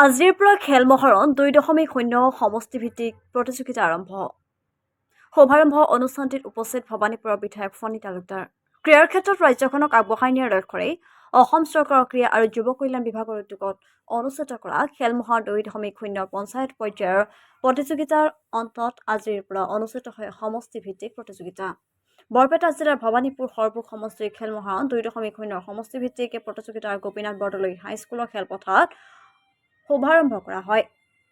আজিৰ পৰা খেল মহাৰণ 2.0 সমষ্টিভিত্তিক প্ৰতিযোগিতা আৰম্ভ। শুভাৰম্ভ অনুষ্ঠানটিত উপস্থিত ভৱানীপুৰৰ বিধায়ক ফণী তালুকদাৰ। ক্ৰীড়াৰ ক্ষেত্ৰত ৰাজ্যখনক আগবঢ়াই নিয়াৰ লক্ষ্যৰে অসম চৰকাৰৰ ক্ৰীড়া আৰু যুৱ কল্যাণ বিভাগৰ উদ্যোগত অনুষ্ঠিত কৰা খেল মহাৰণ 2.0 পঞ্চায়ত পৰ্যায়ৰ প্ৰতিযোগিতাৰ অন্তত আজিৰ পৰা অনুষ্ঠিত হয় সমষ্টিভিত্তিক প্ৰতিযোগিতা। বৰপেটা জিলাৰ ভৱানীপুৰ সৰভোগ সমষ্টিৰ খেল মহাৰণ 2.0 সমষ্টিভিত্তিক প্ৰতিযোগিতাৰ গোপীনাথ বৰদলৈ হাইস্কুলৰ খেলপথাৰত শুভাৰম্ভ কৰা হয়।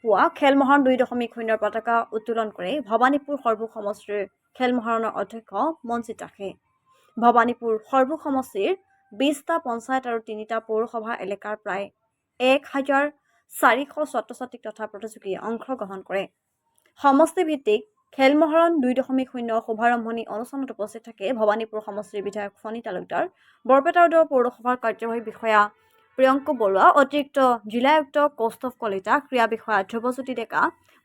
পুৱা খেল মহাৰণ 2.0 পতাকা উত্তোলন কৰি ভৱানীপুৰ সৰভোগ সমষ্টিৰ খেল মহাৰণৰ অধ্যক্ষ মঞ্জিত দাসে ভৱানীপুৰ সৰভোগ সমষ্টিৰ 20টা পঞ্চায়ত আৰু 3টা পৌৰসভা এলেকাৰ প্ৰায় 1400 ছাত্ৰ-ছাত্ৰী তথা প্ৰতিযোগীয়ে অংশগ্ৰহণ কৰে। সমষ্টিভিত্তিক খেল মহাৰণ 2.0 শুভাৰম্ভণি অনুষ্ঠানত উপস্থিত থাকে ভৱানীপুৰ সমষ্টিৰ বিধায়ক ফণী তালুকদাৰ, বৰপেটা উত্তৰ পৌৰসভাৰ কাৰ্যবাহী বিষয়া প্ৰিয়ংক বৰুৱা, অতিৰিক্ত জিলায়ুক্ত কৌস্তভ কলিতা, ক্ৰীড়া বিষয়া ধ্ৰুৱজ্যোতি ডেকা,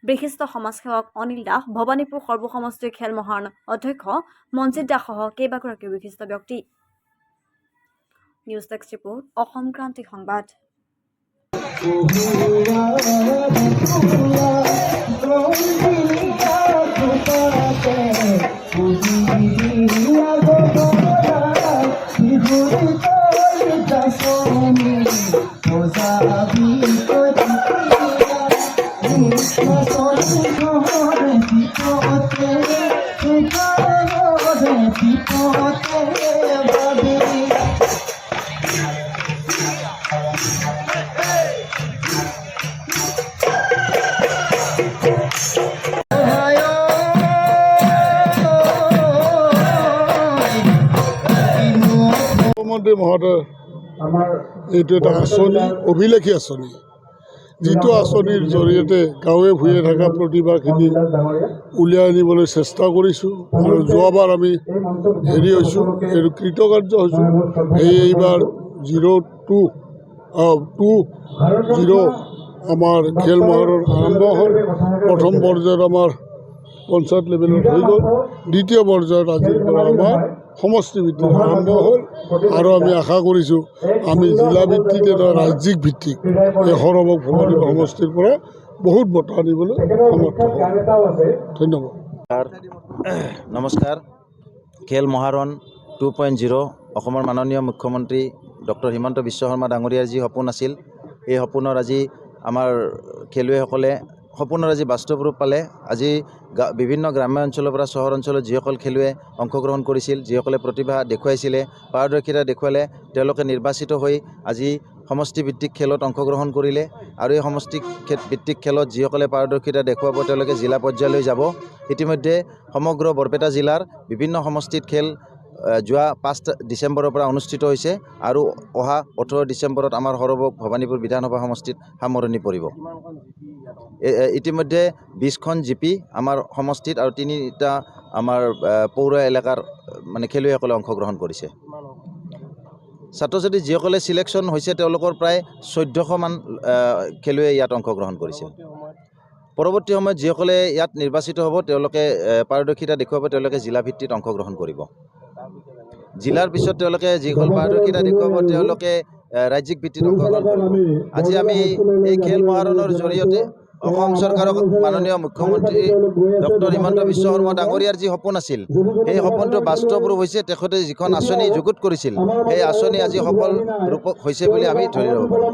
বিশিষ্ট সমাজসেৱক অনিল দাস, ভৱানীপুৰ সৰভোগ সমষ্টিৰ খেল মহাৰণ অধ্যক্ষ মঞ্জিত দাস সহ কেইবাগৰাকীও বিশিষ্ট ব্যক্তি। News desk report, Assam Kranti সংবাদ। মুখ্যমন্ত্ৰী মহোদয় এইটো এটা আঁচনি, অভিলেখী আঁচনি, যিটো আঁচনিৰ জৰিয়তে গাঁৱে ভূঞে থকা প্ৰতিভাখিনি উলিয়াই আনিবলৈ চেষ্টা কৰিছোঁ আৰু যোৱাবাৰ আমি হৈছোঁ, এইটো কৃতকাৰ্য হৈছোঁ। এইবাৰ 2.0 আমাৰ খেল মহাৰণ আৰম্ভ হ'ল। প্ৰথম পৰ্যায়ত আমাৰ পঞ্চায়ত লেভেলত হৈ গ'ল, দ্বিতীয় পৰ্যায়ত আজিৰ পৰা আমাৰ সমষ্টিভিত্তিক আৰম্ভ হ'ল আৰু আমি আশা কৰিছোঁ আমি জিলা ভিত্তিক এটা ৰাজ্যিক ভিত্তিক এই সৰভোগ ভৱানীপুৰ সমষ্টিৰ পৰা বহুত বঁটা আনিবলৈ সমৰ্থ হ'ম। ধন্যবাদ। নমস্কাৰ। খেল মহাৰণ 2.0 অসমৰ মাননীয় মুখ্যমন্ত্ৰী ডক্টৰ হিমন্ত বিশ্ব শৰ্মা ডাঙৰীয়াৰ যি সপোন আছিল, এই সপোনৰ আজি আমাৰ খেলুৱৈসকলে সপোনৰ আজি বাস্তৱ ৰূপ পালে। আজি বিভিন্ন গ্ৰাম্য অঞ্চলৰ পৰা চহৰ অঞ্চলত যিসকল খেলুৱৈ অংশগ্ৰহণ কৰিছিল, যিসকলে প্ৰতিভা দেখুৱাইছিলে, পাৰদৰ্শিতা দেখুৱালে, তেওঁলোকে নিৰ্বাচিত হৈ আজি সমষ্টিভিত্তিক খেলত অংশগ্ৰহণ কৰিলে আৰু এই সমষ্টি ভিত্তিক খেলত যিসকলে পাৰদৰ্শিতা দেখুৱাব তেওঁলোকে জিলা পৰ্যায়লৈ যাব। ইতিমধ্যে সমগ্ৰ বৰপেটা জিলাৰ বিভিন্ন সমষ্টিত খেল যোৱা 5 ডিচেম্বৰৰ পৰা অনুষ্ঠিত হৈছে আৰু অহা 18 ডিচেম্বৰত আমাৰ সৰভোগ ভৱানীপুৰ বিধানসভা সমষ্টিত সামৰণি পৰিব। ইতিমধ্যে 20খন জিপি আমাৰ সমষ্টিত আৰু 3টা আমাৰ পৌৰ এলেকাৰ খেলুৱৈসকলে অংশগ্ৰহণ কৰিছে। ছাত্ৰ ছাত্ৰী যিসকলে ছিলেকশ্যন হৈছে তেওঁলোকৰ প্ৰায় 1400 মান খেলুৱৈ ইয়াত অংশগ্ৰহণ কৰিছে। পৰৱৰ্তী সময়ত যিসকলে ইয়াত নিৰ্বাচিত হ'ব তেওঁলোকে পাৰদৰ্শিতা দেখুৱাব, তেওঁলোকে জিলা ভিত্তিত অংশগ্ৰহণ কৰিব। জিলাৰ পিছত তেওঁলোকে যিসকল পাৰদৰ্শিতা দেখুৱাব তেওঁলোকে ৰাজ্যিক ভিত্তিত অংশগ্ৰহণ কৰিব। আজি আমি এই খেল মহাৰণৰ জৰিয়তে অসম চৰকাৰক মাননীয় মুখ্যমন্ত্ৰী ডক্টৰ হিমন্ত বিশ্ব শৰ্মা ডাঙৰীয়াৰ যি সপোন আছিল, সেই সপোনটো বাস্তৱ ৰূপ হৈছে। তেখেতে যিখন আঁচনি যুগুত কৰিছিল, সেই আঁচনি আজি সফল ৰূপ হৈছে বুলি আমি ধৰি ল'ব পাৰোঁ।